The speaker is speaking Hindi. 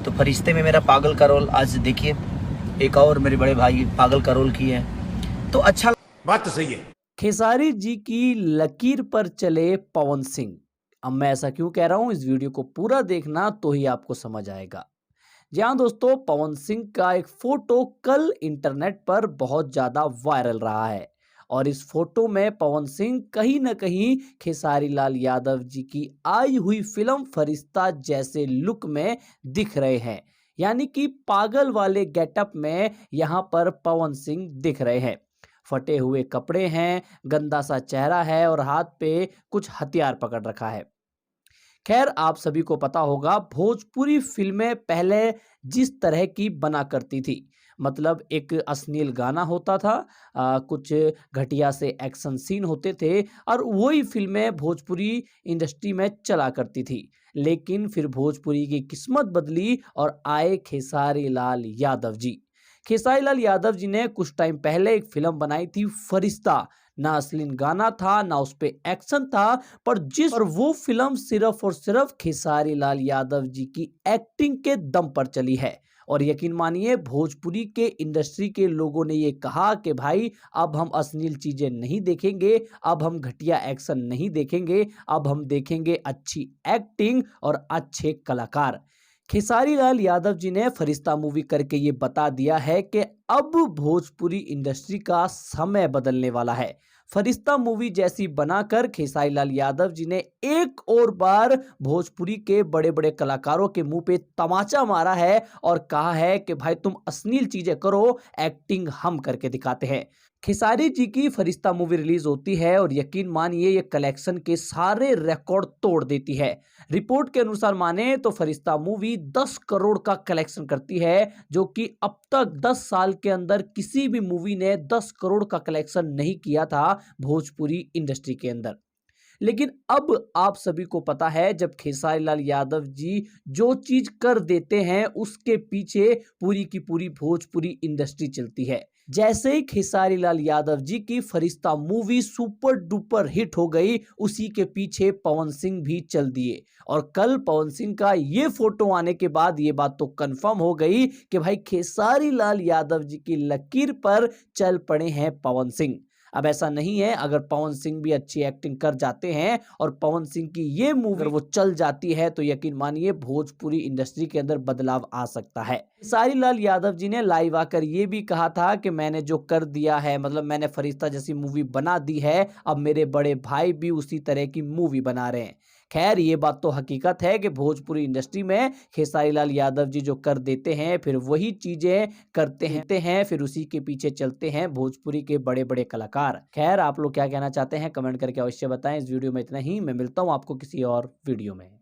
तो फरिश्ते में मेरा पागल का रोल आज देखिए, एक और मेरे बड़े भाई पागल का रोल किए हैं, तो अच्छा। बात तो सही है। खेसारी जी की लकीर पर चले पवन सिंह। अब मैं ऐसा क्यों कह रहा हूं, इस वीडियो को पूरा देखना तो ही आपको समझ आएगा। जी हाँ दोस्तों, पवन सिंह का एक फोटो कल इंटरनेट पर बहुत ज्यादा वायरल रहा है और इस फोटो में पवन सिंह कहीं ना कहीं खेसारी लाल यादव जी की आई हुई फिल्म फरिश्ता जैसे लुक में दिख रहे हैं। यानी कि पागल वाले गेटअप में यहां पर पवन सिंह दिख रहे हैं। फटे हुए कपड़े हैं, गंदा सा चेहरा है और हाथ पे कुछ हथियार पकड़ रखा है। खैर, आप सभी को पता होगा भोजपुरी फिल्में पहले जिस तरह की बना करती थी, मतलब एक अश्लील गाना होता था, कुछ घटिया से एक्शन सीन होते थे और वही फिल्में भोजपुरी इंडस्ट्री में चला करती थी। लेकिन फिर भोजपुरी की किस्मत बदली और आए खेसारी लाल यादव जी। खेसारी लाल यादव जी ने कुछ टाइम पहले एक फिल्म बनाई थी फरिश्ता। ना अश्लील गाना था, ना उस पे एक्शन था, पर वो फिल्म सिर्फ और सिर्फ खेसारी लाल यादव जी की एक्टिंग के दम पर चली है। और यकीन मानिए, भोजपुरी के इंडस्ट्री के लोगों ने ये कहा कि भाई अब हम अश्लील चीजें नहीं देखेंगे, अब हम घटिया एक्शन नहीं देखेंगे, अब हम देखेंगे अच्छी एक्टिंग और अच्छे कलाकार। खेसारी लाल यादव जी ने फरिश्ता मूवी करके ये बता दिया है कि अब भोजपुरी इंडस्ट्री का समय बदलने वाला है। फरिश्ता मूवी जैसी बनाकर खेसारी लाल यादव जी ने एक और बार भोजपुरी के बड़े बड़े कलाकारों के मुंह पे तमाचा मारा है और कहा है कि भाई तुम अश्लील चीजें करो, एक्टिंग हम करके दिखाते हैं। खेसारी जी की फरिश्ता मूवी रिलीज होती है और यकीन मानिए ये कलेक्शन के सारे रिकॉर्ड तोड़ देती है। रिपोर्ट के अनुसार माने तो फरिश्ता मूवी 10 करोड़ का कलेक्शन करती है, जो कि अब तक 10 साल के अंदर किसी भी मूवी ने 10 करोड़ का कलेक्शन नहीं किया था भोजपुरी इंडस्ट्री के अंदर। लेकिन अब आप सभी को पता है, जब खेसारी लाल यादव जी जो चीज कर देते हैं उसके पीछे पूरी की पूरी भोजपुरी इंडस्ट्री चलती है। जैसे ही खेसारी लाल यादव जी की फरिश्ता मूवी सुपर डुपर हिट हो गई, उसी के पीछे पवन सिंह भी चल दिए। और कल पवन सिंह का ये फोटो आने के बाद ये बात तो कंफर्म हो गई कि भाई खेसारी लाल यादव जी की लकीर पर चल पड़े हैं पवन सिंह। अब ऐसा नहीं है, अगर पवन सिंह भी अच्छी एक्टिंग कर जाते हैं और पवन सिंह की ये मूवी अगर वो चल जाती है तो यकीन मानिए भोजपुरी इंडस्ट्री के अंदर बदलाव आ सकता है। खेसारी लाल यादव जी ने लाइव आकर ये भी कहा था कि मैंने जो कर दिया है, मतलब मैंने फरिश्ता जैसी मूवी बना दी है, अब मेरे बड़े भाई भी उसी तरह की मूवी बना रहे हैं। खैर, ये बात तो हकीकत है कि भोजपुरी इंडस्ट्री में खेसारी लाल यादव जी जो कर देते हैं फिर वही चीजें करते हैं, फिर उसी के पीछे चलते हैं भोजपुरी के बड़े बड़े कलाकार। खैर, आप लोग क्या कहना चाहते हैं कमेंट करके अवश्य बताएं। इस वीडियो में इतना ही, मैं मिलता हूं आपको किसी और वीडियो में।